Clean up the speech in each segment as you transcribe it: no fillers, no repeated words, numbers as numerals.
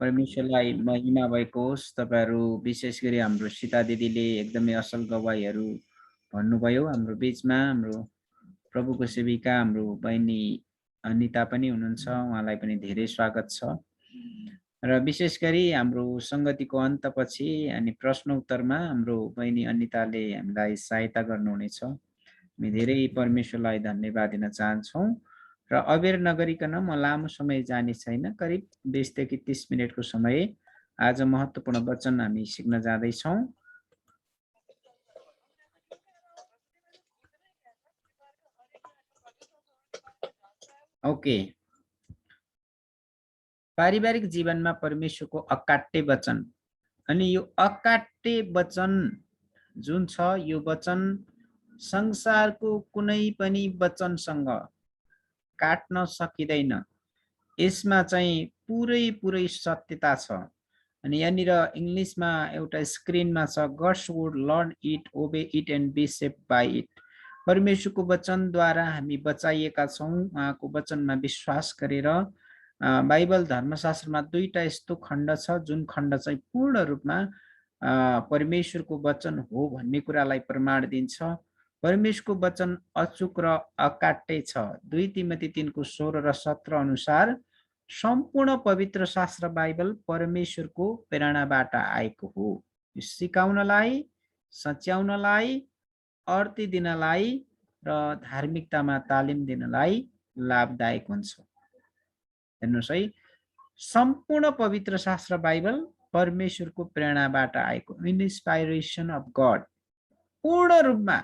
परमेश्वरलाई महिमा भएको होस्। तपाईहरु विशेष गरी हाम्रो सीता दिदीले एकदमै असल गवाईहरू भन्नुभयो। हाम्रो बीचमा हाम्रो प्रभुको सेविका हाम्रो बहिनी अनिता पनि हुनुहुन्छ। उहाँलाई पनि धेरै स्वागत छ। र विशेष गरी हाम्रो संगतिको अन्तपछि अनि प्रश्न उत्तरमा हाम्रो बहिनी अनिताले हामीलाई सहायता गर्नुहुनेछ। हामी धेरै परमेश्वरलाई धन्यवाद दिन चाहन्छौँ। र अबेर नगरिकन म लामो समय जाने छैन, करिब 20 देखि 30 मिनेटको समय आज महत्त्वपूर्ण वचन हामी सिक्न जाँदैछौँ। ओके, पारिवारिक जीवनमा परमेश्वरको अकाट्य वचन। अनि यो अकाट्य वचन जुन छ, यो वचन संसारको कुनै पनि वचनसँग काट्न सकिँदैन। यसमा चाहिँ पुरै सत्यता छ। अनि यहाँनिर इङ्ग्लिसमा एउटा स्क्रिनमा छ, God's word learn it, obey it and be save by it. परमेश्वरको वचनद्वारा हामी बचाइएका छौँ। उहाँको वचनमा विश्वास गरेर बाइबल धर्मशास्त्रमा दुईटा यस्तो खण्ड छ जुन खण्ड चाहिँ पूर्ण रूपमा परमेश्वरको वचन हो भन्ने कुरालाई प्रमाण दिन्छ। परमेश्वरको वचन अचूक र अकाट्य छ। 2 तिमोथी 3:16 र 17 अनुसार सम्पूर्ण पवित्र शास्त्र बाइबल परमेश्वरको प्रेरणाबाट आएको हो। सिकाउनलाई, सच्याउनलाई, अर्थ दिनलाई र धार्मिकतामा तालिम दिनलाई लाभदायक हुन्छ। हेर्नुहोस् है, सम्पूर्ण पवित्र शास्त्र बाइबल परमेश्वरको प्रेरणाबाट आएको, इन्स्पाइरेसन अफ गड। पूर्ण रूपमा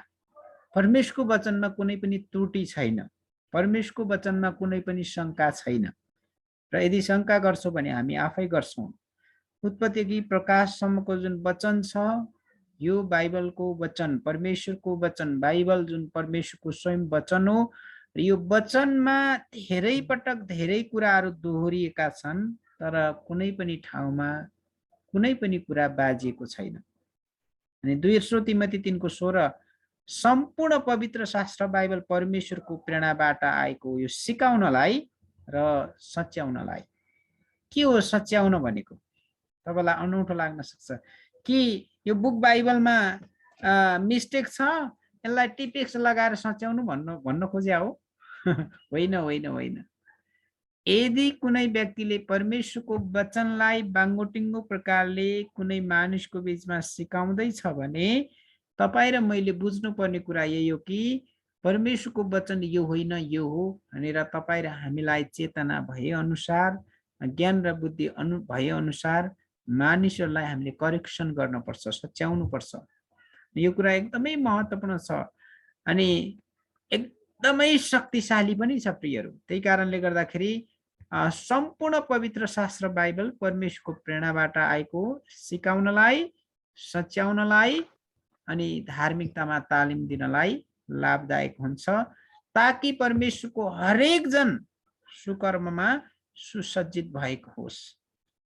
परमेश्वरको वचनमा कुनै पनि त्रुटि छैन। परमेश्वरको वचनमा कुनै पनि शंका छैन। र यदि शंका गर्छौं भने हामी आफै गर्छौं। उत्पत्तिदेखि प्रकाशसम्मको जुन वचन छ, यो बाइबलको वचन, परमेश्वरको वचन, बाइबल जुन परमेश्वरको स्वयं वचन हो। र यो वचनमा धेरै पटक धेरै कुराहरू दोहोरिएका छन्, तर कुनै पनि ठाउँमा कुनै पनि कुरा बाजिएको छैन। अनि 2 तिमोथी 3:16 सम्पूर्ण पवित्र शास्त्र बाइबल परमेश्वरको प्रेरणाबाट आएको, यो सिकाउनलाई र सच्याउनलाई। के हो सच्याउन भनेको? तपाईलाई अनौठो लाग्न सक्छ कि यो बुक बाइबलमा मिस्टेक छ, यसलाई टिपेक्स लगाएर सच्याउनु भन्न खोज्या हो? होइन होइन होइन। यदि कुनै व्यक्तिले परमेश्वरको वचनलाई बाङ्गोटिङ्गो प्रकारले कुनै मानिसको बीचमा सिकाउँदैछ भने तपाईँ र मैले बुझ्नुपर्ने कुरा यही हो कि परमेश्वरको वचन यो होइन, यो हो भनेर तपाईँ र हामीलाई चेतना भए अनुसार, ज्ञान र बुद्धि भए अनुसार मानिसहरूलाई हामीले करेक्सन गर्नुपर्छ, सच्याउनु पर्छ। यो कुरा एकदमै महत्त्वपूर्ण छ अनि एकदमै शक्तिशाली पनि छ प्रियहरू। त्यही कारणले गर्दाखेरि सम्पूर्ण पवित्र शास्त्र बाइबल परमेश्वरको प्रेरणाबाट आएको, सिकाउनलाई, सच्याउनलाई अनि धार्मिकतामा तालिम दिनलाई लाभदायक हुन्छ, ताकि परमेश्वरको हरेक जन सुकर्ममा सुसज्जित भएको होस्।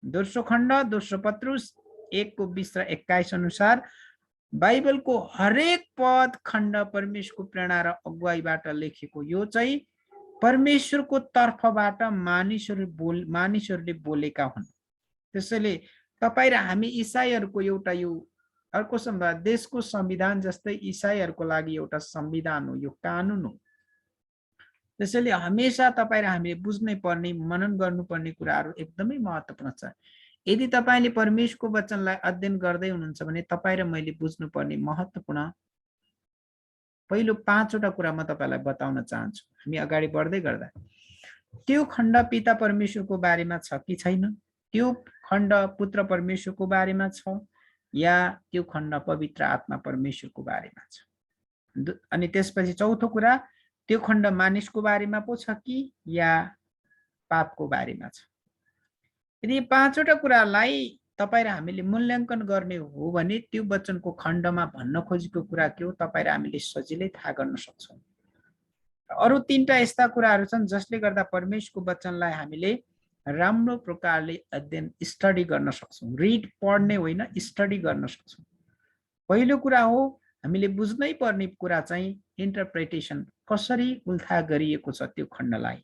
दोस्रो खण्ड, दोस्रो पत्रुस 1:20 र 21 अनुसार बाइबलको हरेक पद खण्ड परमेश्वरको प्रेरणा र अगुवाईबाट लेखेको, यो चाहिँ परमेश्वरको तर्फबाट मानिसहरूले बोलेका हुन्। त्यसैले तपाईँ र हामी इसाईहरूको एउटा यो अर्को देशको संविधान जस्तै इसाईहरूको लागि एउटा संविधान हो, यो कानुन हो। त्यसैले हमेशा तपाईँ र हामीले बुझ्नै पर्ने, मनन गर्नुपर्ने कुराहरू एकदमै महत्त्वपूर्ण छ। यदि तपाईँले परमेश्वरको वचनलाई अध्ययन गर्दै हुनुहुन्छ भने तपाईँ र मैले बुझ्नुपर्ने महत्त्वपूर्ण पहिलो 5वटा कुरा म तपाईलाई बताउन चाहन्छु। हामी अगाडि बढ्दै गर्दा त्यो खण्ड पिता परमेश्वरको बारेमा छ कि छैन, त्यो खण्ड पुत्र परमेश्वरको बारेमा छ, या त्यो खण्ड पवित्र आत्मा परमेश्वरको बारेमा छ। अनि त्यसपछि चौथो कुरा, त्यो खण्ड मानिसको बारेमा पो छ कि या पापको बारेमा छ। यदि 5वटा कुरालाई तपाईँ र हामीले मूल्याङ्कन गर्ने हो भने त्यो वचनको खण्डमा भन्न खोजेको कुरा के हो तपाईँ र हामीले सजिलै थाहा गर्न सक्छौँ। अरु 3टा यस्ता कुराहरू छन् जसले गर्दा परमेश्वरको वचनलाई हामीले राम्रो प्रकारले अध्ययन, स्टडी गर्न सक्छौँ। रिड, पढ्ने होइन, स्टडी गर्न सक्छौँ। पहिलो कुरा हो, हामीले बुझ्नै पर्ने कुरा चाहिँ इन्टरप्रिटेसन, कसरी उल्था गरिएको छ त्यो खण्डलाई,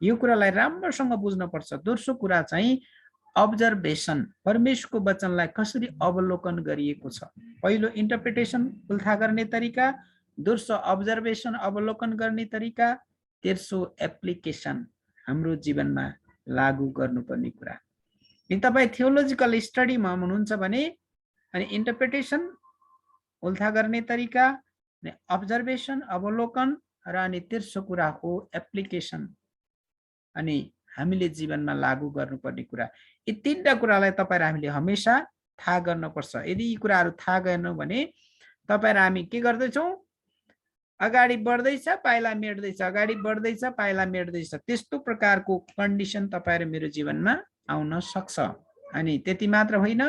यो कुरालाई राम्रोसँग बुझ्न पर्छ। दोस्रो कुरा चाहिँ अब्जर्भेसन परमेश्वरको वचनलाई कसरी अवलोकन गरिएको छ। पहिलो इन्टरप्रिटेसन उल्था गर्ने तरिका, दोस्रो अब्जर्भेसन अवलोकन गर्ने तरिका, तेस्रो एप्लिकेसन हाम्रो जीवनमा लागू गर्नुपर्ने कुरा। यदि तपाईँ थियोलोजिकल स्टडीमा हुनुहुन्छ भने अनि इन्टरप्रिटेसन उल्था गर्ने तरिका, अब्जर्भेसन अवलोकन र अनि तेस्रो कुरा हो एप्लिकेसन, अनि हामीले जीवनमा लागू गर्नुपर्ने कुरा। यी तीनटा कुरालाई तपाईँ र हामीले हमेशा थाहा गर्नुपर्छ। यदि यी कुराहरू थाहा गरेनौँ भने तपाईँ र हामी के गर्दैछौँ, अगाडि बढ्दैछ पाइला मेट्दैछ, अगाडि बढ्दैछ पाइला मेट्दैछ, त्यस्तो प्रकारको कन्डिसन तपाईँ र मेरो जीवनमा आउन सक्छ। अनि त्यति मात्र होइन,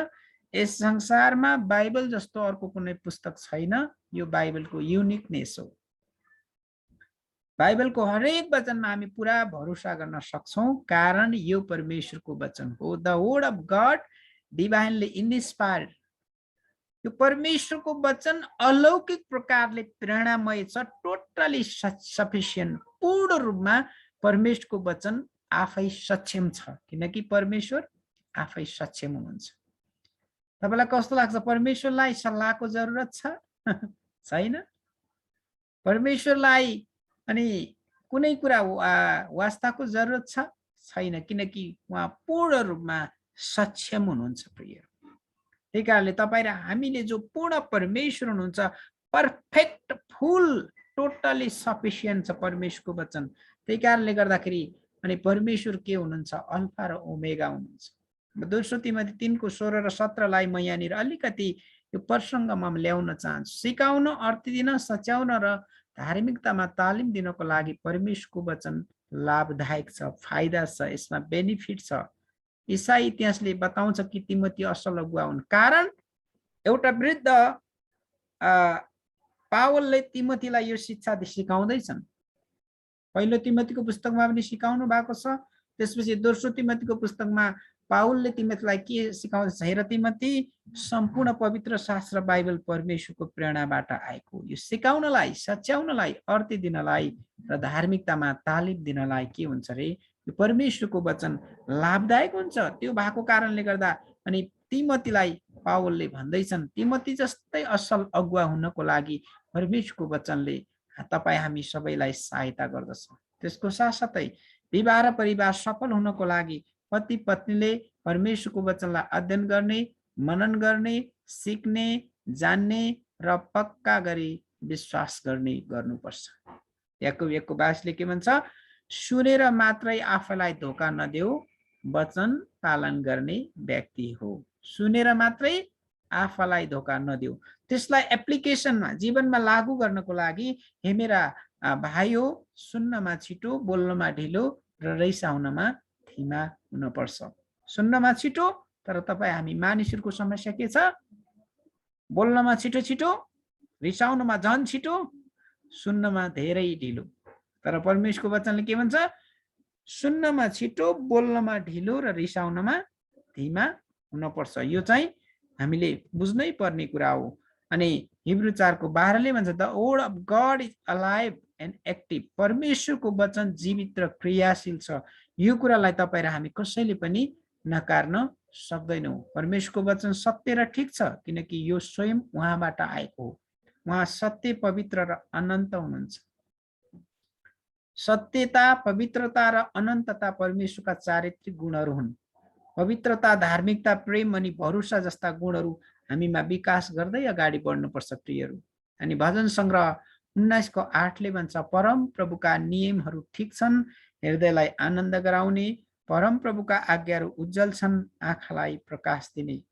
यस संसारमा बाइबल जस्तो अर्को कुनै पुस्तक छैन। यो बाइबलको युनिकनेस हो। बाइबलको हरेक वचनमा हामी पुरा भरोसा गर्न सक्छौँ, कारण यो परमेश्वरको वचन हो। The word of God divinely inspired. यो परमेश्वरको वचन अलौकिक प्रकारले प्रेरणामय छ, टोटली सफिसियन्ट। पूर्ण रूपमा परमेश्वरको वचन आफै सक्षम छ, किनकि परमेश्वर आफै सक्षम हुनुहुन्छ। तपाईलाई कस्तो लाग्छ, परमेश्वरलाई सल्लाहको जरुरत छ? छैन। परमेश्वरलाई अनि कुनै कुरा वास्ताको जरुरत छ? छैन, किनकि उहाँ पूर्ण रूपमा सक्षम हुनुहुन्छ। प्रिय, त्यही कारणले तपाईँ र हामीले जो पूर्ण परमेश्वर हुनुहुन्छ, पर्फेक्ट फुल टोटली सफिसियन्ट छ परमेश्वरको वचन। त्यही कारणले गर्दाखेरि अनि परमेश्वर के हुनुहुन्छ, अल्फा र ओमेगा हुनुहुन्छ। दोस्रो तिमोथी 3:16 र 17 म यहाँनिर अलिकति यो प्रसङ्गमा ल्याउन चाहन्छु। सिकाउन, अर्थ दिन, सच्याउन र धार्मिकतामा तालिम दिनको लागि परमेश्वरको वचन लाभदायक छ, फाइदा छ, यसमा बेनिफिट छ। ईसाई इतिहासले बताउँछ कि तिमोथी असल अगुवा हुन्, कारण एउटा वृद्ध पावलले तिमोथीलाई यो शिक्षा सिकाउँदैछन्। पहिलो तिमोथीको पुस्तकमा पनि सिकाउनु भएको छ, त्यसपछि दोस्रो तिमोथीको पुस्तकमा पावलले तिमोथीलाई के सिकाउँदैछ, हेर तिमोथी, सम्पूर्ण पवित्र शास्त्र बाइबल परमेश्वरको प्रेरणाबाट आएको। यो सिकाउनलाई, सच्याउनलाई, अर्थ दिनलाई र धार्मिकतामा तालिम दिनलाई के हुन्छ रे, यो परमेश्वरको वचन लाभदायक हुन्छ। त्यो भएको कारणले गर्दा अनि तिमोथीलाई पावलले भन्दैछन्, तिमोथी जस्तै असल अगुवा हुनको लागि परमेश्वरको वचनले तपाईँ हामी सबैलाई सहायता गर्दछ। त्यसको साथसाथै विवाह र परिवार सफल हुनको लागि पति पत्नीले परमेश्वरको वचनलाई अध्ययन गर्ने, मनन गर्ने, सिक्ने, जान्ने र पक्का गरी विश्वास गर्नुपर्छ। याकुब 1:22 के भन्छ, सुनेर मात्रै आफैलाई धोका नदेऊ, वचन पालन गर्ने व्यक्ति हो। सुनेर मात्रै आफैलाई धोका नदेऊ, त्यसलाई एप्लिकेसनमा जीवनमा लागू गर्नको लागि हे मेरा भाइ हो, सुन्नमा छिटो, बोल्नमा ढिलो र रिसाउनमा धीमा हुनुपर्छ। सुन्नमा छिटो, तर तपाईँ हामी मानिसहरूको समस्या के छ, बोल्नमा छिटो छिटो, रिसाउनमा झन छिटो, सुन्नमा धेरै ढिलो। तर परमेश्वरको वचनले के भन्छ, सुन्नमा छिटो, बोल्नमा ढिलो र रिसाउनमा धीमा हुनुपर्छ। यो चाहिँ हामीले बुझ्नै पर्ने कुरा हो। अनि हिब्रू 4:12 भन्छ, the word of God is alive and active. परमेश्वरको वचन जीवित र क्रियाशील छ। यो कुरालाई तपाईँ र हामी कसैले पनि नकार्न सक्दैनौँ। परमेश्वरको वचन सत्य र ठिक छ, किनकि यो स्वयं उहाँबाट आएको हो। उहाँ सत्य, पवित्र र अनन्त हुनुहुन्छ। सत्यता, पवित्रता र अनन्तता परमेश्वरका चारित्रिक गुणहरू हुन्। पवित्रता, धार्मिकता, प्रेम अनि भरोसा जस्ता गुणहरू हामीमा विकास गर्दै अगाडि बढ्नुपर्छ। प्रियहरू, अनि भजन सङ्ग्रह 19:8 भन्छ, परम प्रभुका नियमहरू ठिक छन्, हृदयलाई आनन्द गराउने, परम प्रभुका आज्ञाहरू उज्जवल छन्, आँखालाई प्रकाश दिने।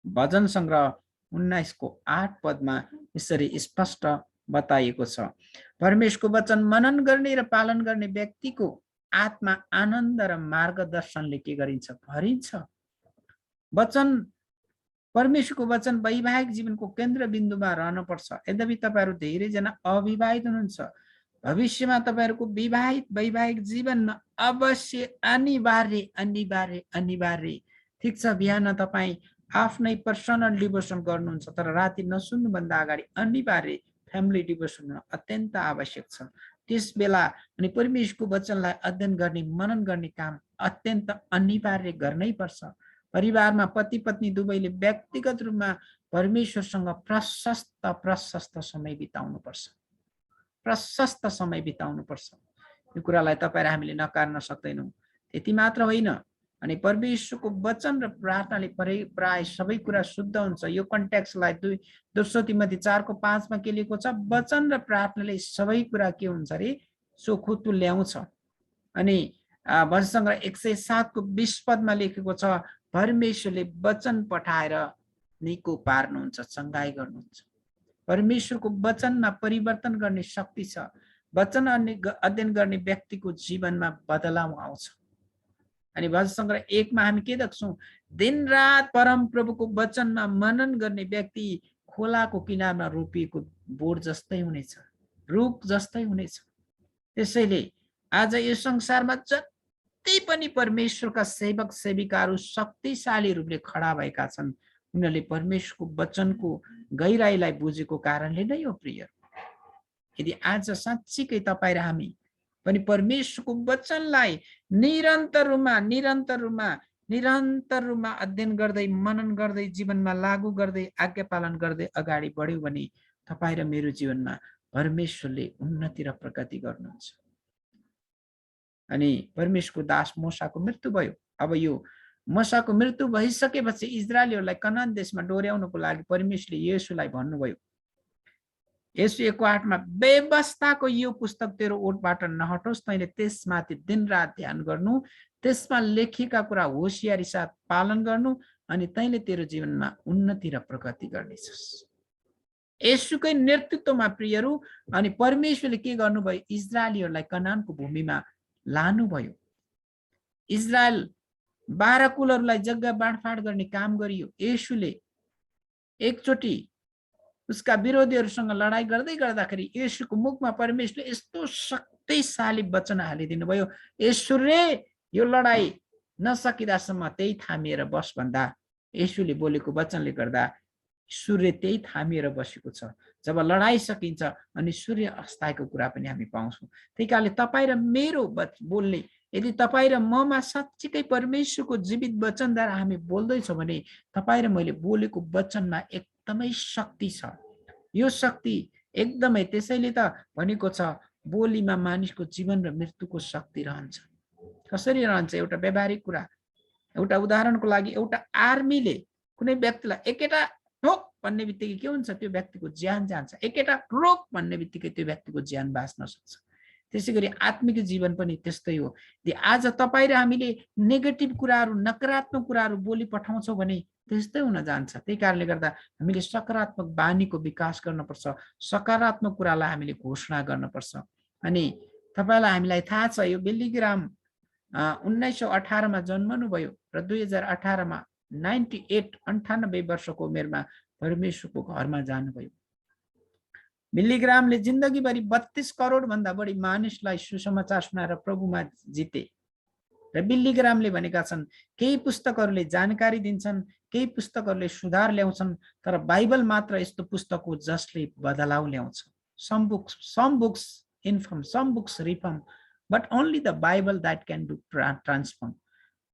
भजन सङ्ग्रह 19:8 यसरी स्पष्ट बताइएको छ। परमेश्वरको वचन मनन गर्ने र पालन गर्ने व्यक्तिको आत्मा आनन्द र मार्गदर्शनले के गरिन्छ, भरिन्छ। वचन, परमेश्वरको वचन वैवाहिक जीवनको केन्द्रबिन्दुमा रहनुपर्छ। यद्यपि तपाईँहरू धेरैजना अविवाहित हुनुहुन्छ, भविष्यमा तपाईँहरूको वैवाहिक जीवनमा अवश्य अनिवार्य अनिवार्य अनिवार्य ठिक छ, बिहान तपाईँ आफ्नै पर्सनल डिभोसन गर्नुहुन्छ, तर राति नसुन्नुभन्दा अगाडि अनिवार्य फ्यामिली डिभोसन अत्यन्त आवश्यक छ। त्यस बेला अनि परमेश्वरको वचनलाई अध्ययन गर्ने, मनन गर्ने काम अत्यन्त अनिवार्य गर्नै पर्छ। परिवारमा पति पत्नी दुवैले व्यक्तिगत रूपमा परमेश्वरसँग प्रशस्त प्रशस्त समय बिताउनु पर्छ, प्रशस्त समय बिताउनु पर्छ। यो कुरालाई तपाईँ र हामीले नकार्न सक्दैनौँ। त्यति मात्र होइन, अनि परमेश्वरको वचन र प्रार्थनाले प्राय सबै कुरा शुद्ध हुन्छ। यो कन्टेक्स्टलाई दोस्रो तिमोथी 4:5 मा के लेखेको छ? वचन र प्रार्थनाले सबै कुरा के हुन्छ अरे? चोखो तुल्याउँछ। अनि भजन सङ्ग्रह 107:20 पदमा लेखेको छ, परमेश्वरले वचन पठाएर निको पार्नुहुन्छ, चङ्गाई गर्नुहुन्छ। परमेश्वरको वचनमा परिवर्तन गर्ने शक्ति छ। वचन अध्ययन गर्ने व्यक्तिको जीवनमा बदलाव आउँछ। अनि भजन सङ्ग्रह 1 मा हामी के देख्छौँ? दिनरात परम प्रभुको वचनमा मनन गर्ने व्यक्ति खोलाको किनारमा रोपिएको बोट जस्तै हुनेछ, रुख जस्तै हुनेछ। त्यसैले आज यो संसारमा जति पनि परमेश्वरका सेवक सेविकाहरू शक्तिशाली रूपले खडा भएका छन्, उनीहरूले परमेश्वरको वचनको गहिराईलाई बुझेको कारणले नै हो। प्रिय, यदि आज साँच्चीकै तपाईँ र हामी पनि परमेश्वरको वचनलाई निरन्तर रूपमा अध्ययन गर्दै, मनन गर्दै, जीवनमा लागू गर्दै, आज्ञा पालन गर्दै अगाडि बढ्यौँ भने तपाईँ र मेरो जीवनमा परमेश्वरले उन्नति र प्रगति गर्नुहुन्छ। अनि परमेश्वरको दास मोसाको मृत्यु भयो। अब यो मोसाको मृत्यु भइसकेपछि इजरायलीहरूलाई कनान देशमा डोर्याउनको लागि परमेश्वरले येशूलाई भन्नुभयो, यसो 1:8 मा, व्यवस्थाको यो पुस्तक तेरो ओठबाट नहटोस्, तैँले त्यसमाथि दिनरात ध्यान गर्नु, त्यसमा लेखिएका कुरा होसियारी साथ पालन गर्नु, अनि तैँले तेरो जीवनमा उन्नति र प्रगति गर्नेछस्। येशूकै नेतृत्वमा प्रियहरू, अनि परमेश्वरले के गर्नुभयो? इजरायलीहरूलाई कनानको भूमिमा लानुभयो। इजरायल 12 कुलहरूलाई जग्गा बाँडफाँड गर्ने काम गरियो। येशूले एकचोटि उसका विरोधीहरूसँग लडाई गर्दै गर्दाखेरि येशूको मुखमा परमेश्वरले यस्तो शक्तिशाली वचन हालिदिनु भयो, येशूले यो लडाई नसकिदासम्म त्यही थामिएर बस भन्दा येशूले बोलेको वचनले गर्दा सूर्य त्यही थामिएर बसेको छ। जब लडाई सकिन्छ अनि सूर्य अस्ताएको कुरा पनि हामी पाउँछौँ। त्यही कारणले तपाईँ र मेरो बोल्ने, यदि तपाईँ र ममा साँच्चीकै परमेश्वरको जीवित वचनद्वारा हामी बोल्दैछौँ भने तपाईँ र मैले बोलेको वचनमा एकदमै शक्ति छ। यो शक्ति एकदमै, त्यसैले त भनेको छ बोलीमा मानिसको जीवन र मृत्युको शक्ति रहन्छ। कसरी रहन्छ? एउटा व्यावहारिक कुरा, एउटा उदाहरणको लागि, एउटा आर्मीले कुनै व्यक्तिलाई एकेटा ठोक भन्ने बित्तिकै के हुन्छ? त्यो व्यक्तिको ज्यान जान्छ। एकेटा रोक भन्ने बित्तिकै त्यो व्यक्तिको ज्यान बाँच्न सक्छ। त्यसै गरी आत्मिक जीवन पनि त्यस्तै हो। यदि आज तपाईँ र हामीले नेगेटिभ कुराहरू, नकारात्मक कुराहरू बोली पठाउँछौँ भने त्यस्तै हुन जान्छ। त्यही कारणले गर्दा हामीले सकारात्मक बानीको विकास गर्नुपर्छ, सकारात्मक कुरालाई हामीले घोषणा गर्नुपर्छ। अनि तपाईँलाई हामीलाई थाहा छ, यो बिल्ली ग्राम 1918 मा जन्मनुभयो र 2018 मा 98 वर्षको उमेरमा परमेश्वरको घरमा जानुभयो। बिल्ली ग्रामले जिन्दगीभरि 32 करोड भन्दा बढी मानिसलाई सुसमाचार सुनाएर प्रभुमा जिते। र बिल्ली ग्रामले भनेका छन्, केही पुस्तकहरूले जानकारी दिन्छन्, केही पुस्तकहरूले सुधार ल्याउँछन्, तर बाइबल मात्र यस्तो पुस्तक हो जसले बदलाव ल्याउँछ। some books inform, some books reform, but only the Bible that can do transform.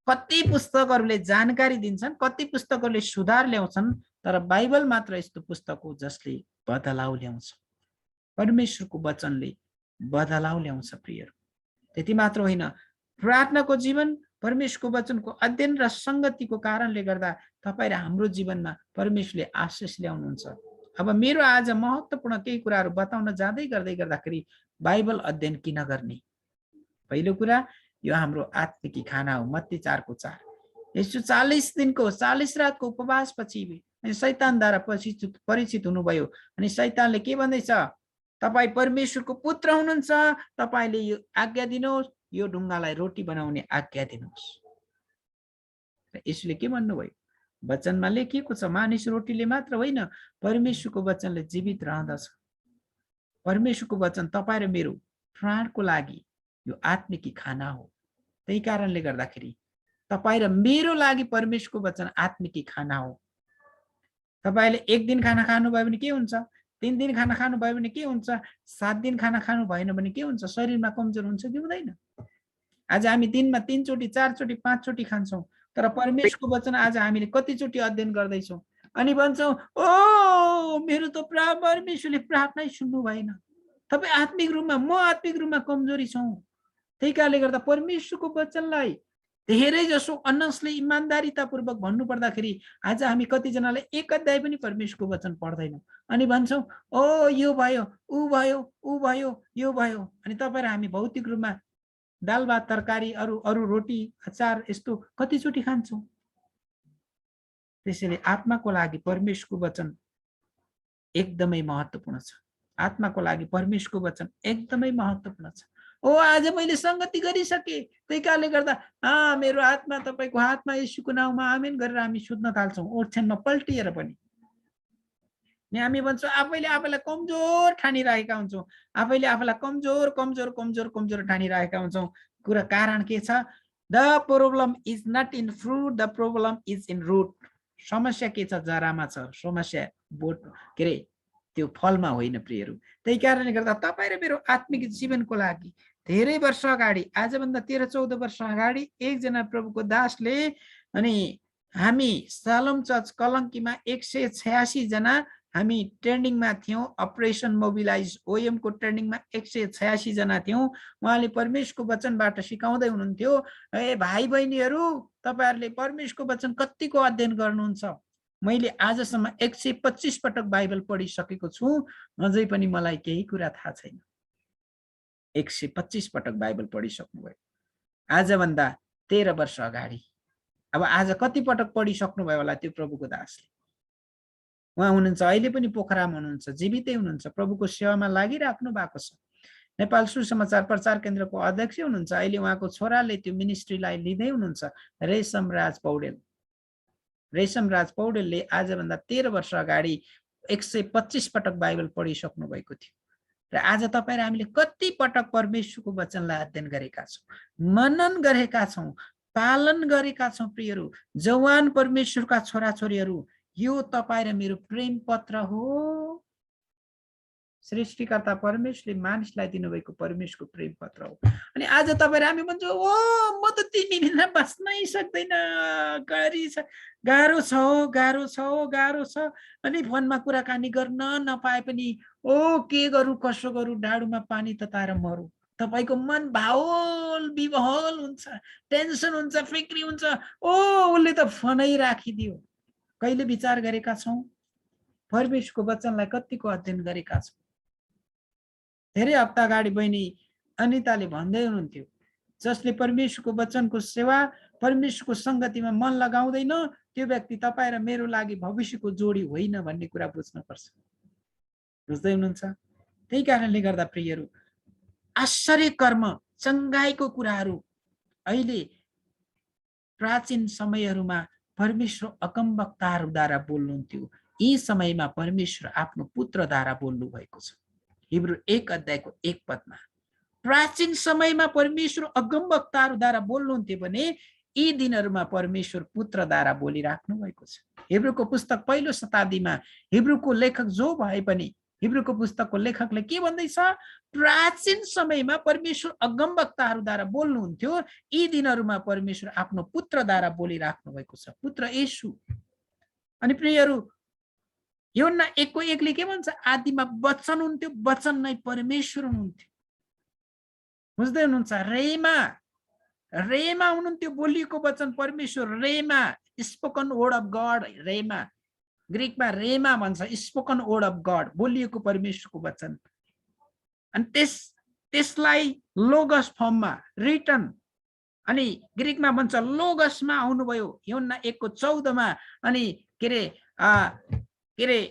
कति पुस्तकहरूले जानकारी दिन्छन्, कति पुस्तकहरूले सुधार ल्याउँछन्, तर बाइबल मात्र यस्तो पुस्तक हो जसले बदलाव ल्याउँछ। परमेश्वरको वचनले बदलाव ल्याउँछ प्रियहरू। त्यति मात्र होइन, प्रार्थनाको जीवन, परमेश्वरको वचनको अध्ययन र संगतिको कारणले गर्दा तपाईँ र हाम्रो जीवनमा परमेश्वरले आशीष ल्याउनुहुन्छ। अब मेरो आज महत्त्वपूर्ण केही कुराहरू बताउन जाँदै गर्दाखेरि बाइबल अध्ययन किन गर्ने? पहिलो कुरा, यो हाम्रो आत्मिकी खाना हो। मत्ती 4:4। यसो 40 दिनको 40 रातको उपवासपछि अनि शैतानद्वारा परिचित हुनुभयो। अनि शैतानले के भन्दैछ? तपाईँ परमेश्वरको पुत्र हुनुहुन्छ, तपाईँले यो आज्ञा दिनुहोस्, यो ढुङ्गालाई रोटी बनाउने आज्ञा दिनुहोस्। यसले के भन्नुभयो? वचनमा लेखिएको छ, मानिस रोटीले मात्र होइन, परमेश्वरको वचनले जीवित रहँदछ। परमेश्वरको वचन तपाईँ र मेरो प्राणको लागि यो आत्मिकी खाना हो। त्यही कारणले गर्दाखेरि तपाईँ र मेरो लागि परमेश्वरको वचन आत्मिकी खाना हो। तपाईँले 1 दिन खाना खानुभयो भने के हुन्छ? 3 दिन खाना खानुभयो भने के हुन्छ? 7 दिन खाना खानु भएन भने के हुन्छ? शरीरमा कमजोर हुन्छ कि हुँदैन? आज हामी दिनमा 3 चोटि 4 चोटि 5 चोटि खान्छौँ, तर परमेश्वरको वचन आज हामीले कतिचोटि अध्ययन गर्दैछौँ अनि भन्छौँ ओ मेरो त परमेश्वरले प्रार्थनै सुन्नु भएन। तपाईँ आत्मिक रूपमा म आत्मिक रूपमा कमजोरी छौँ। त्यही कारणले गर्दा परमेश्वरको वचनलाई धेरै जसो अनसले इमान्दारितापूर्वक भन्नु पर्दाखेरि आज हामी कतिजनाले एक अध्याय पनि परमेश्वरको वचन पढ्दैनौँ अनि भन्छौँ ओ यो भयो ऊ भयो ऊ भयो यो भयो। अनि तपाईँ र हामी भौतिक रूपमा दाल भात तरकारी अरू अरू रोटी अचार यस्तो कतिचोटि खान्छौँ। त्यसैले आत्माको लागि परमेश्वरको वचन एकदमै महत्त्वपूर्ण छ। आत्माको लागि परमेश्वरको वचन एकदमै महत्त्वपूर्ण छ। ओ आज मैले संगति गरिसके, त्यही कारणले गर्दा मेरो आत्मा तपाईँको हातमा येशूको नाउँमा आमेन गरेर हामी सुत्न थाल्छौँ ओछ्यानमा पल्टिएर पनि। हामी भन्छौँ आफैले आफैलाई कमजोर ठानिरहेका हुन्छौँ, आफैले आफैलाई कमजोर कमजोर कमजोर कमजोर ठानिरहेका हुन्छौँ। कुरा कारण के छ? The problem is not in fruit, the problem is in root. समस्या के छ? जरामा छ, समस्या बोट के अरे त्यो फलमा होइन प्रियहरू। त्यही कारणले गर्दा तपाईँ र मेरो आत्मिक जीवनको लागि धेरै वर्ष अगाडि, आजभन्दा 13-14 वर्ष अगाडि एकजना प्रभुको दासले अनि हामी सालोम चर्च कलङ्कीमा 186 जना हामी ट्रेनिङमा थियौँ। अपरेसन मोबिलाइज ओएम को ट्रेनिङमा 186 जना थियौँ। उहाँले परमेश्वरको वचनबाट सिकाउँदै हुनुहुन्थ्यो, ए भाइ बहिनीहरू तपाईहरुले परमेश्वरको वचन कतिको अध्ययन गर्नुहुन्छ? मैले आजसम्म 125 पटक बाइबल पढिसकेको छु, अझै पनि मलाई केही कुरा थाहा छैन। 125 पटक बाइबल पढिसक्नुभयो आजभन्दा 13 वर्ष अगाडि। अब आज कति पटक पढिसक्नु भयो होला त्यो प्रभुको दासले? उहाँ हुनुहुन्छ, अहिले पनि पोखरामा हुनुहुन्छ, जीवितै हुनुहुन्छ, प्रभुको सेवामा लागिराख्नु भएको छ। नेपाल सुसमाचार प्रचार केन्द्रको अध्यक्ष हुनुहुन्छ। अहिले उहाँको छोराले त्यो मिनिस्ट्रीलाई लिँदै हुनुहुन्छ, रेशमराज पौडेल। रेशमराज पौडेलले आजभन्दा 13 वर्ष अगाडि 125 पटक बाइबल पढिसक्नु भएको थियो। र आज तपाईँ र हामीले कति पटक परमेश्वरको वचनलाई अध्ययन गरेका छौँ, मनन गरेका छौँ, पालन गरेका छौँ। प्रियहरू, जवान परमेश्वरका छोराछोरीहरू, यो तपाईँ र मेरो प्रेम पत्र हो। सृष्टिकर्ता परमेश्वरले मानिसलाई दिनुभएको परमेश्वरको प्रेम पत्र हो। अनि आज तपाईँ र हामी भन्छौँ ओ म त तिमी बिना बस्नै सक्दैन, गाह्रो छ गाह्रो छ गाह्रो छ। अनि फोनमा कुराकानी गर्न नपाए पनि ओ के गरौँ कसो गरौँ, डाडुमा पानी तताएर मरौँ। तपाईको मन भावल विवहल हुन्छ, टेन्सन हुन्छ, फिक्री हुन्छ। ओ उसले त फोनै राखिदियो। कहिले विचार गरेका छौँ परमेश्वरको वचनलाई कतिको अध्ययन गरेका छौँ? धेरै हप्ता अगाडि बहिनी अनिताले भन्दै हुनुहुन्थ्यो, जसले परमेश्वरको वचनको सेवा, परमेश्वरको संगतिमा मन लगाउँदैन त्यो व्यक्ति तपाईँ र मेरो लागि भविष्यको जोडी होइन भन्ने कुरा बुझ्नुपर्छ। बुझ्दै हुनुहुन्छ? त्यही कारणले गर्दा प्रियहरू, आश्चर्य कर्म, चङ्गाईको कुराहरू अहिले प्राचीन समयहरूमा परमेश्वर अगमवक्ताहरूद्वारा बोल्नुहुन्थ्यो। यी समयमा परमेश्वर आफ्नो पुत्रद्वारा बोल्नु भएको छ। हिब्रू 1 अध्यायको 1 पदमा प्राचीन समयमा परमेश्वर अगमवक्ताहरूद्वारा बोल्नुहुन्थ्यो भने यी दिनहरूमा परमेश्वर पुत्रद्वारा बोलिराख्नु भएको छ। हिब्रूको पुस्तक पहिलो शताब्दीमा हिब्रूको लेखक जो भए पनि हिब्रूको पुस्तकको लेखकले के भन्दैछ? प्राचीन समयमा परमेश्वर अगमवक्ताहरूद्वारा बोल्नुहुन्थ्यो, यी दिनहरूमा परमेश्वर आफ्नो पुत्रद्वारा बोलिराख्नु भएको छ, पुत्र येशू। अनि प्रियहरू, यूहन्ना 1:1 के भन्छ? आदिमा वचन हुन्थ्यो, वचन नै परमेश्वर हुनुहुन्थ्यो। बुझ्दै हुनुहुन्छ? रेमा रेमा हुनुहुन्थ्यो, बोलिएको वचन परमेश्वर। रेमा, स्पोकन वर्ड अफ गड। रेमा ग्रीकमा रेमा भन्छ, स्पोकन वर्ड अफ गड, बोलिएको परमेश्वरको वचन। अनि त्यसलाई लोगस फर्ममा रिटन, अनि ग्रीकमा भन्छ लोगसमा आउनुभयो। यूहन्ना 1:14 अनि के रे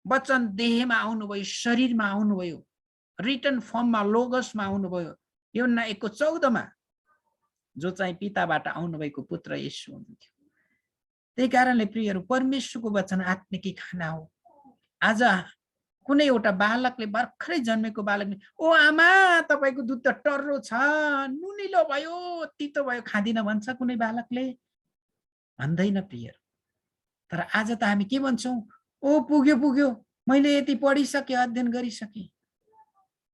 वचन देहमा आउनुभयो, शरीरमा आउनुभयो, रिटन फर्ममा लोगसमा आउनुभयो। यूहन्ना 1:14 जो चाहिँ पिताबाट आउनुभएको पुत्र येशू हुनुहुन्थ्यो। त्यही कारणले प्रियहरू, परमेश्वरको वचन आत्मिकी खाना हो। आज कुनै एउटा बालकले, भर्खरै जन्मेको बालकले, ओ आमा तपाईको दुध त टर्रो छ, नुनिलो भयो, तितो भयो, खाँदिन भन्छ कुनै बालकले? भन्दैन प्रियहरू। तर आज त हामी के भन्छौँ? ओ पुग्यो पुग्यो, मैले यति पढिसकेँ, अध्ययन गरिसकेँ।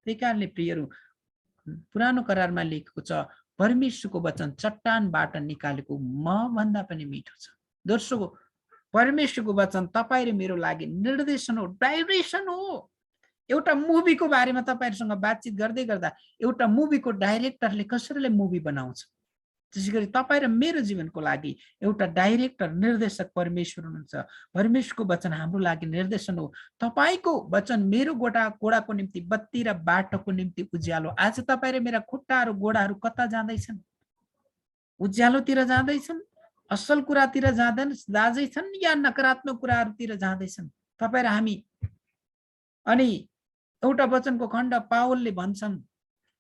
त्यही कारणले प्रियहरू, पुरानो करारमा लेखेको छ परमेश्वरको वचन चट्टानबाट निकालेको मभन्दा पनि मिठो छ। दोस्रो, परमेश्वरको वचन तपाईँ र मेरो लागि निर्देशन हो, डाइरेक्सन हो। एउटा मुभीको बारेमा तपाईहरुसँग बातचित गर्दै गर्दा एउटा मुभीको डाइरेक्टरले कसरी मुभी बनाउँछ, त्यसैगरी तपाईँ र मेरो जीवनको लागि एउटा डाइरेक्टर निर्देशक परमेश्वर हुनुहुन्छ। परमेश्वरको वचन हाम्रो लागि निर्देशन हो। तपाईको वचन मेरो गोडाको निम्ति बत्ती र बाटोको निम्ति उज्यालो। आज तपाईँ र मेरा खुट्टाहरू गोडाहरू कता जाँदैछन्? उज्यालोतिर जाँदैछन्, असल कुरातिर जाँदैछन् या नकारात्मक कुराहरूतिर जाँदैछन्? तपाईँ र हामी। अनि एउटा वचनको खण्ड पावलले भन्छन्,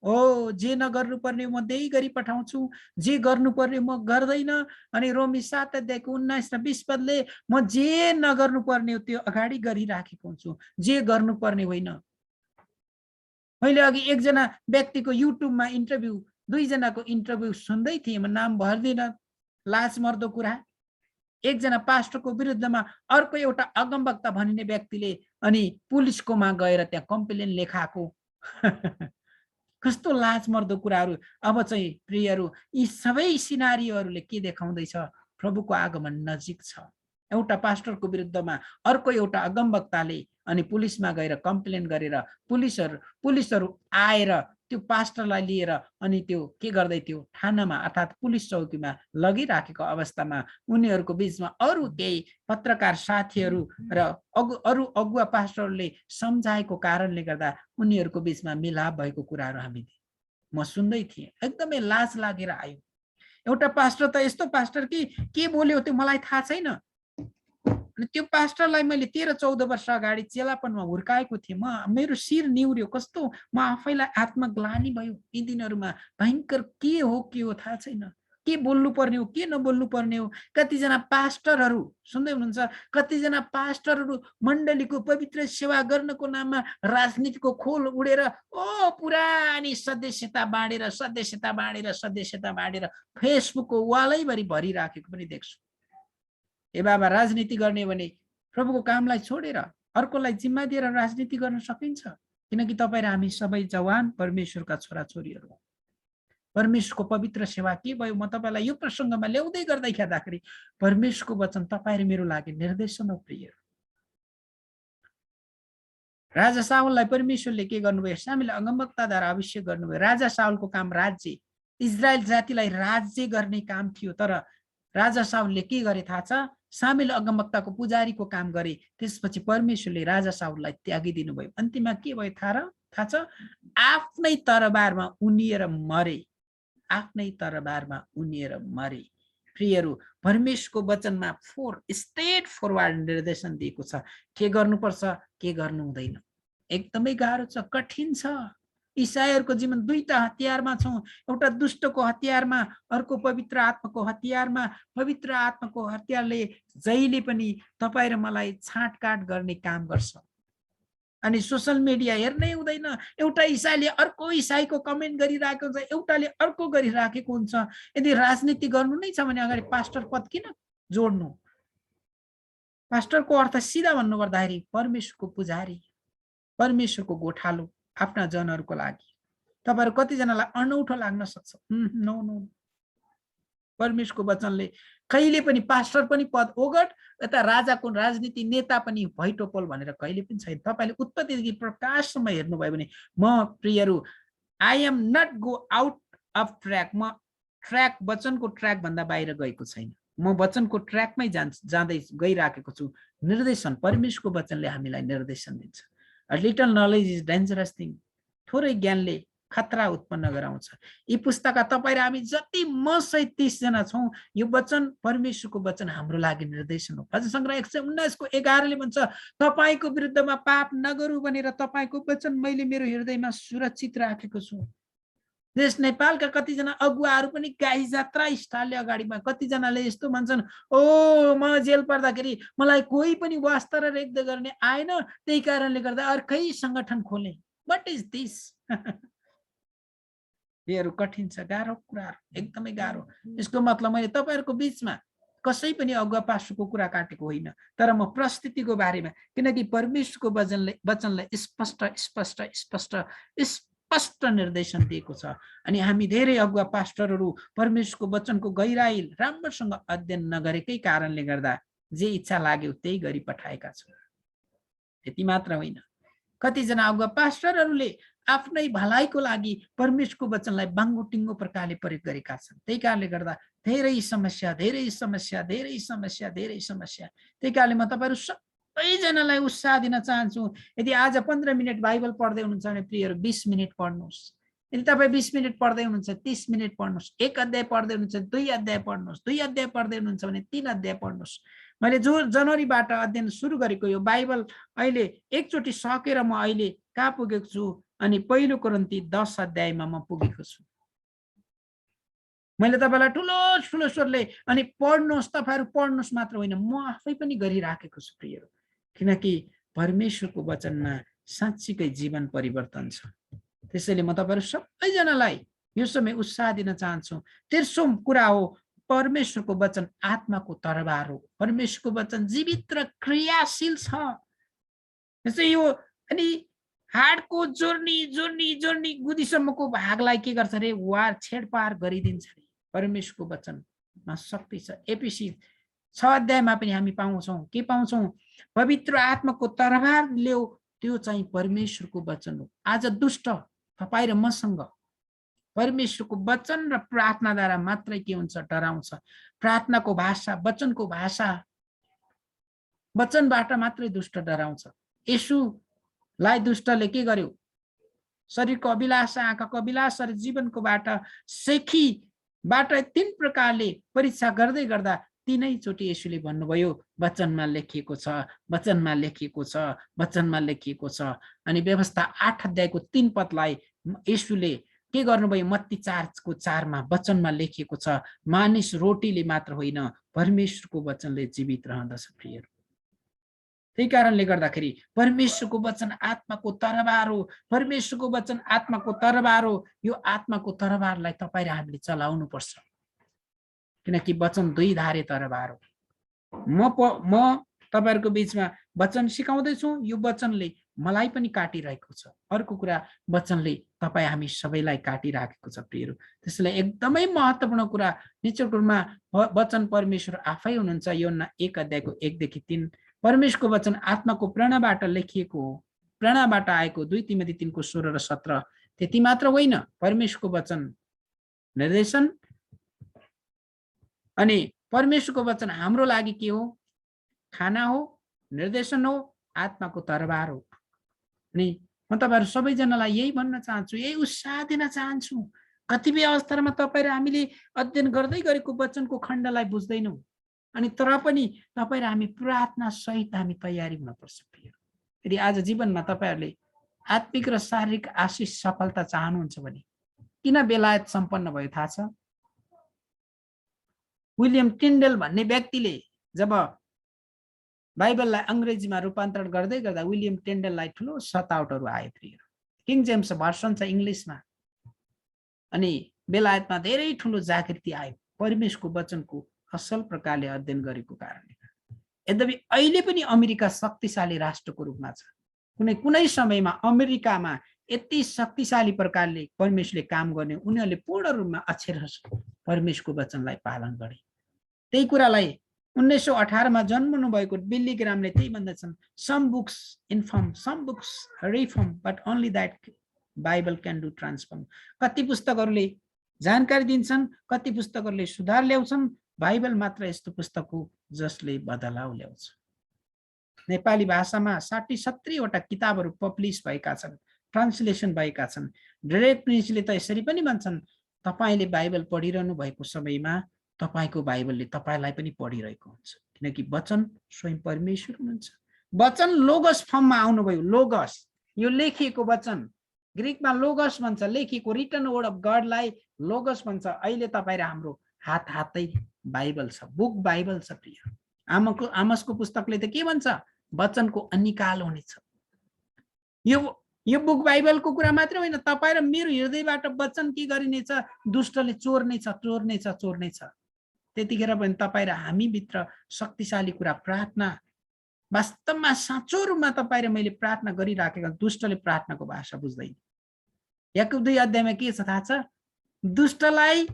ओ जे नगर्नुपर्ने म त्यही गरी पठाउँछु, जे गर्नुपर्ने म गर्दैन। अनि रोमी 7 अध्यायको 19 र 20 पदले म जे नगर्नुपर्ने हो त्यो अगाडि गरिराखेको हुन्छु, जे गर्नुपर्ने होइन। मैले अघि एकजना व्यक्तिको युट्युबमा इन्टरभ्यू, दुईजनाको इन्टरभ्यू सुन्दै थिएँ, म नाम भर्दिन, लाजमर्दो कुरा। एकजना पास्टरको विरुद्धमा अर्को एउटा अगमवक्ता भनिने व्यक्तिले अनि पुलिसकोमा गएर त्यहाँ कम्प्लेन लेखाएको। कस्तो लाजमर्दो कुराहरू। अब चाहिँ प्रियहरू, यी सबै सिनारीहरूले के देखाउँदैछ? प्रभुको आगमन नजिक छ। एउटा पास्टरको विरुद्धमा अर्को एउटा अगमवक्ताले अनि पुलिसमा गएर कम्प्लेन गरेर पुलिसहरू आएर त्यो पास्टरलाई लिएर अनि त्यो के गर्दै थियो, थानामा अर्थात् पुलिस चौकीमा लगिराखेको अवस्थामा उनीहरूको बीचमा अरू केही पत्रकार साथीहरू र अरू अगुवा पास्टरहरूले सम्झाएको कारणले गर्दा उनीहरूको बीचमा मिलाप भएको कुराहरू हामीले म सुन्दै थिएँ। एकदमै लाज लागेर आयो। एउटा पास्टर त यस्तो पास्टर कि के बोल्यो त्यो मलाई थाहा छैन। अनि त्यो पास्टरलाई मैले 13-14 वर्ष अगाडि चेलापनमा हुर्काएको थिएँ। मेरो शिर निउर्यो, कस्तो म आफैलाई आत्मग्लानी भयो। यी दिनहरूमा भयङ्कर के हो थाहा छैन, के बोल्नु पर्ने हो के नबोल्नु पर्ने हो। कतिजना पास्टरहरू सुन्दै हुनुहुन्छ, कतिजना पास्टरहरू मण्डलीको पवित्र सेवा गर्नको नाममा राजनीतिको खोल उडेर पुरानी सदस्यता बाँडेर फेसबुकको वालैभरि भरिराखेको पनि देख्छु। ए बाबा, राजनीति गर्ने भने प्रभुको कामलाई छोडेर अर्कोलाई जिम्मा दिएर राजनीति गर्न सकिन्छ? किनकि तपाईँ र हामी सबै जवान परमेश्वरका छोराछोरीहरू हौं। परमेश्वरको पवित्र सेवा के भयो? म तपाईलाई यो प्रसङ्गमा ल्याउँदै गर्दाखेरि परमेश्वरको वचन तपाईँ र मेरो लागि निर्देशन हो। प्रिय राजा साउललाई परमेश्वरले के गर्नुभयो? सामुएलले अगमवक्ताद्वारा अभिषेक गर्नुभयो। राजा साउलको काम राज्य, इजरायल जातिलाई राज्य गर्ने काम थियो। तर राजा साउलले के गरे थाहा छ? सामुएल अगमवक्ताको पुजारीको काम गरे। त्यसपछि परमेश्वरले राजा साउललाई त्यागिदिनु भयो। अन्तिममा के भयो थाहा छ? आफ्नै तरबारमा उनिएर मरे। आफ्नै तरबारमा उनिएर मरे। प्रियहरू, परमेश्वरको वचनमा स्ट्रेट फरवार्ड निर्देशन दिएको छ। के गर्नुपर्छ, के गर्नु हुँदैन। एकदमै गाह्रो छ, कठिन छ। ईसाईहरूको जीवन दुईटा हतियारमा छौं, एउटा दुष्टको हतियारमा, अर्को पवित्र आत्माको हतियारमा। पवित्र आत्माको हतियारले जहिले पनि तपाईँ र मलाई छाँटकाट गर्ने काम गर्छ। अनि सोशल मिडिया हेर्नै हुँदैन। एउटा ईसाईले अर्को ईसाईको कमेन्ट गरिरहेको हुन्छ, एउटाले अर्को गरिराखेको हुन्छ। यदि राजनीति गर्नु नै छ भने अगाडि पास्टर पद किन जोड्नु? पास्टरको अर्थ सिधा भन्नु पर्दाखेरि परमेश्वरको पुजारी, परमेश्वरको गोठालो आफ्ना जनहरूको लागि। तपाईहरु कतिजनालाई अनौठो लाग्न सक्छ। नो नो, परमेश्वरको वचनले कहिले पनि पास्टर पनि पद ओगट, यता राजाको राजनीति नेता पनि भैटोपल भनेर कहिले पनि छैन। तपाईले उत्पत्तिदेखि प्रकाशसम्म हेर्नुभयो भने म प्रियहरू, I am not go out of track. म ट्र्याक, वचनको ट्र्याक भन्दा बाहिर गएको छैन। म वचनको ट्र्याकमै जाँदै गइराखेको छु। निर्देशन, परमेश्वरको वचनले हामीलाई निर्देशन दिन्छ। A little knowledge is dangerous thing. थोरै ज्ञानले खतरा उत्पन्न गराउँछ। यी पुस्तकका तपाईँ र हामी जति म सहित 30 जना छौं, यो वचन परमेश्वरको वचन हाम्रो लागि निर्देशन हो। भजन संग्रह 119:11 ले भन्छ, तपाईको विरुद्धमा पाप नगरौँ भनेर तपाईको वचन मैले मेरो हृदयमा सुरक्षित राखेको छु। देश नेपालका कतिजना अगुवाहरू पनि गाई जात्रा स्टाइलले अगाडिमा, कतिजनाले यस्तो भन्छन्, ओ म जेल पर्दाखेरि मलाई कोही पनि वास्ता र रेखदेख गर्ने आएन, त्यही कारणले गर्दा अर्कै संगठन खोले। What is this? योहरू कठिन छ, गाह्रो कुराहरू, एकदमै गाह्रो। यसको मतलब मैले तपाईहरुको बीचमा कसै पनि अगुवा पास्टरको कुरा काटेको होइन, तर म प्रस्तुतिको बारेमा, किनकि परमेश्वरको वचनले स्पष्ट स्पष्ट निर्देशन दिएको छ। अनि हामी धेरै अगुवा पास्टरहरू परमेश्वरको वचनको गहिराई राम्रोसँग अध्ययन नगरेकै कारणले गर्दा जे इच्छा लाग्यो त्यही गरी पठाएका छौँ। त्यति मात्र होइन, कतिजना अगुवा पास्टरहरूले आफ्नै भलाइको लागि परमेश्वरको वचनलाई बाङ्गोटिङ्गो प्रकारले प्रयोग गरेका छन्। त्यही कारणले गर्दा धेरै समस्या। त्यही कारणले म तपाईँहरू सबैजनालाई उत्साह दिन चाहन्छु। यदि आज 15 मिनट बाइबल पढ्दै हुनुहुन्छ भने प्रियहरू 20 मिनट पढ्नुहोस्। यदि तपाईँ 20 मिनट पढ्दै हुनुहुन्छ 30 मिनट पढ्नुहोस्। 1 अध्याय पढ्दै हुनुहुन्छ 2 अध्याय पढ्नुहोस्। 2 अध्याय पढ्दै हुनुहुन्छ भने 3 अध्याय पढ्नुहोस्। मैले जनवरीबाट अध्ययन सुरु गरेको यो बाइबल अहिले एकचोटि सकेर म अहिले कहाँ पुगेको छु अनि पहिलो कोरिन्थी 10 अध्यायमा म पुगेको छु। मैले तपाईँलाई ठुलो स्वरले अनि पढ्नुहोस्, तपाईँहरू पढ्नुहोस् मात्र होइन, म आफै पनि गरिराखेको छु प्रियहरू। किनकि परमेश्वरको वचनमा साँच्चीकै जीवन परिवर्तन छ। त्यसैले म तपाईँहरू सबैजनालाई यो समय उत्साह दिन चाहन्छु। तेस्रो कुरा हो परमेश्वरको वचन आत्माको तरबार हो। परमेश्वरको वचन जीवित र क्रियाशील छ। जस्तै यो अनि हाडको जोर्नी गुदीसम्मको भागलाई के गर्छ अरे वार छेडपार गरिदिन्छ अरे। परमेश्वरको वचनमा शक्ति छ। एफिसी 6 अध्यायमा पनि हामी पाउँछौँ के पाउँछौँ? पवित्र आत्माको तरबार ल्याऊ, त्यो चाहिँ परमेश्वरको वचन हो। आज दुष्ट तपाईँ र मसँग परमेश्वरको वचन र प्रार्थनाद्वारा मात्रै के हुन्छ? डराउँछ। प्रार्थनाको भाषा, वचनको भाषा, वचनबाट मात्रै दुष्ट डराउँछ। येशूलाई दुष्टले के गर्यो? शरीरको अभिलाषा, आँखाको अभिलाषा र जीवनको सेखीबाट 3 प्रकारले परीक्षा गर्दै गर्दा 3 चोटि येशूले भन्नुभयो वचनमा लेखिएको छ, वचनमा लेखिएको छ, वचनमा लेखिएको छ। अनि व्यवस्था 8 अध्यायको 3 पदलाई येशूले के गर्नुभयो? मत्ती 4:4मा वचनमा लेखिएको छ, मानिस रोटीले मात्र होइन परमेश्वरको वचनले जीवित रहँदछ प्रियहरू। त्यही कारणले गर्दाखेरि परमेश्वरको वचन आत्माको तरबार हो। परमेश्वरको वचन आत्माको तरबार हो। यो आत्माको तरबारलाई तपाईँ र हामीले चलाउनु पर्छ। किनकि वचन 2 धारे तरबार हो। म तपाईहरुको बीचमा वचन सिकाउँदै छु। यो वचनले मलाई पनि काटिरहेको छ। अर्को कुरा, वचनले तपाईँ हामी सबैलाई काटिराखेको छ प्रियहरू। त्यसैले एकदमै महत्त्वपूर्ण कुरा निचोटमा वचन परमेश्वर आफै हुनुहुन्छ। योहन्ना 1 अध्यायको 1 देखि 3 परमेश्वरको वचन आत्माको प्रेरणाबाट लेखिएको हो, प्रेरणाबाट आएको। 2 तिमोथी 3 को 16 र 17। त्यति मात्र होइन, परमेश्वरको वचन निर्देशन अनि परमेश्वरको वचन हाम्रो लागि के हो? खाना हो, निर्देशन हो, आत्माको तरबार हो। अनि म तपाईहरु सबैजनालाई यही भन्न चाहन्छु, यही उत्साह दिन चाहन्छु। कतिपय अवस्थामा तपाईहरु हामीले अध्ययन गर्दै गरेको वचनको खण्डलाई बुझ्दैनौं, अनि तर पनि तपाईं र हामी प्रार्थना सहित हामी तयारी हुनुपर्छ प्रिय। यदि आज जीवनमा तपाईहरुले आत्मिक र शारीरिक आशिष सफलता चाहनुहुन्छ भने किन बेलायत सम्पन्न भयो थाहा छ? विलियम टिन्डेल भन्ने व्यक्तिले जब बाइबललाई अंग्रेजीमा रूपान्तरण गर्दै गर्दा विलियम टिन्डेललाई ठूलो सतावटहरु आए प्रिय। किङ जेम्स भर्सन छ इंग्लिशमा, अनि बेलायतमा धेरै ठूलो जागृति आयो परमेश्वरको वचनको असल प्रकारले अध्ययन गरेको कारणले। यद्यपि अहिले पनि अमेरिका शक्तिशाली राष्ट्रको रूपमा छ। कुनै समयमा अमेरिकामा यति शक्तिशाली प्रकारले परमेश्वरले काम गर्ने उनीहरूले पूर्ण रूपमा अक्षर परमेश्वरको वचनलाई पालन गरे। त्यही कुरालाई 1918 मा जन्मनु भएको बिल्ली ग्रामले त्यही भन्दछन्, some books inform, some books reform, but only that Bible can do transform. कति पुस्तकहरूले जानकारी दिन्छन्, कति पुस्तकहरूले सुधार ल्याउँछन्, बाइबल मात्र यस्तो पुस्तक हो जसले बदलाउ ल्याउँछ। नेपाली भाषामा 60-70 वटा किताबहरू पब्लिश भएका छन्, ट्रान्सलेसन भएका छन्। डाइरेक्ट प्रिन्सले त यसरी पनि भन्छन्, तपाईले बाइबल पढिरहनु भएको समयमा तपाईको बाइबलले तपाईलाई पनि पढिरहेको हुन्छ, किनकि वचन स्वयं परमेश्वर हुनुहुन्छ। वचन लोगस फर्ममा आउनुभयो। लोगस, यो लेखिएको वचन, ग्रीकमा लोगस भन्छ, लेखिएको रिटन वर्ड अफ गडलाई लोगस भन्छ। अहिले तपाईँ र हाम्रो हातै बाइबल छ, बुक बाइबल छ प्रिय। आमोसको पुस्तकले त के भन्छ? वचनको अनिकाल हुनेछ। यो बुक बाइबलको कुरा मात्र होइन, तपाईँ र मेरो हृदयबाट वचन के गरिनेछ? दुष्टले चोर्नेछ। त्यतिखेर पनि तपाईँ र हामी भित्र शक्तिशाली कुरा प्रार्थना, वास्तवमा साँचो रूपमा तपाईँ र मैले प्रार्थना गरिराखेका, दुष्टले प्रार्थनाको भाषा बुझ्दैन। याकुब 2 अध्यायमा के छ थाहा छ? दुष्टलाई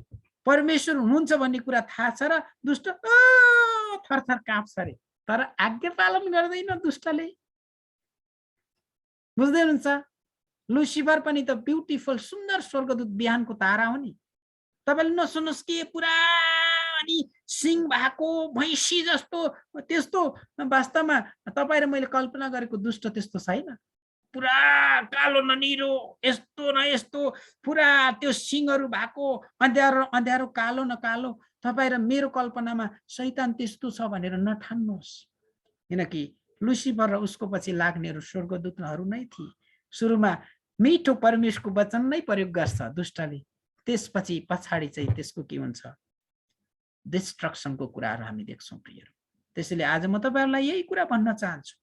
परमेश्वर हुनुहुन्छ भन्ने कुरा थाहा छ र दुष्ट थरथर काँप्छ अरे, तर आज्ञा पालन गर्दैन दुष्टले। बुझ्दै हुनुहुन्छ? लुसिफर पनि त ब्युटिफुल सुन्दर स्वर्गदूत बिहानको तारा हो नि। तपाईले नसुन्नुहोस् कि पुरा अनि सिंह भएको भैँसी जस्तो त्यस्तो वास्तवमा तपाईँ र मैले कल्पना गरेको दुष्ट त्यस्तो छैन। पुरा कालो ननिरो यस्तो न यस्तो पुरा त्यो सिंहहरू भएको अँध्यारो अँध्यारो कालो न कालो। तपाईँ र मेरो कल्पनामा शैतान त्यस्तो छ भनेर नठान्नुहोस्, किनकि लुसिफर र उसको पछि लाग्नेहरू स्वर्गदूतहरू नै थिए। सुरुमा मिठो परमेश्वरको वचन नै प्रयोग गर्छ दुष्टले, त्यसपछि पछाडि चाहिँ त्यसको के हुन्छ? डिस्ट्रक्सनको कुराहरू हामी देख्छौँ प्रियहरू। त्यसैले आज म तपाईहरुलाई यही कुरा भन्न चाहन्छु,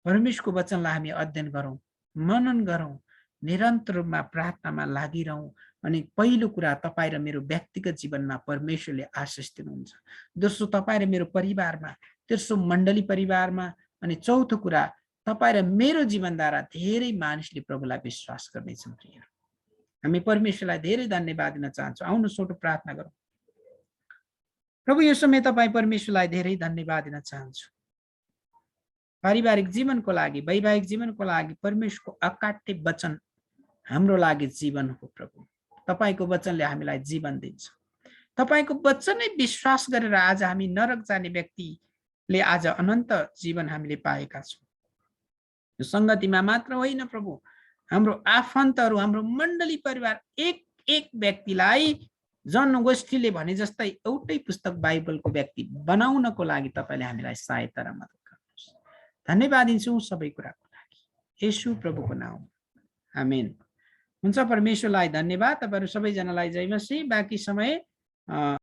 परमेश्वरको वचनलाई हामी अध्ययन गरौँ, मनन गरौँ, निरन्तर रूपमा प्रार्थनामा लागिरहौँ। अनि पहिलो कुरा तपाईँ र मेरो व्यक्तिगत जीवनमा परमेश्वरले आशिष दिनुहुन्छ। दोस्रो तपाईँ र मेरो परिवारमा, तेस्रो मण्डली परिवारमा, अनि चौथो कुरा तपाईँ र मेरो जीवनद्वारा धेरै मानिसले प्रभुलाई विश्वास गर्नेछन् प्रियहरू। हामी परमेश्वरलाई धेरै धन्यवाद दिन चाहन्छौँ। आउनु छोटो प्रार्थना गरौँ। प्रभु यो समय तपाईँ परमेश्वरलाई धेरै धन्यवाद दिन चाहन्छु। पारिवारिक जीवनको लागि, वैवाहिक जीवनको लागि परमेश्वरको अकाट्य वचन हाम्रो लागि जीवन हो प्रभु। तपाईको वचनले हामीलाई जीवन दिन्छ। तपाईको वचनै विश्वास गरेर आज हामी नरक जाने व्यक्तिले आज अनन्त जीवन हामीले पाएका छौँ। यो संगतिमा मात्र होइन प्रभु, हाम्रो आफन्तहरू, हाम्रो मण्डली परिवार एक एक व्यक्तिलाई जन गोष्ठीले भने जस्तै एउटै पुस्तक बाइबलको व्यक्ति बनाउनको लागि तपाईले हामीलाई सहायता र मद्दत गर्नुहोस्। धन्यवाद दिन्छु सबै कुराको लागि, येशू प्रभुको नाममा, आमेन। हुन्छ, परमेश्वरलाई धन्यवाद। तपाईहरु सबैजनालाई जय मसीह। बाँकी समय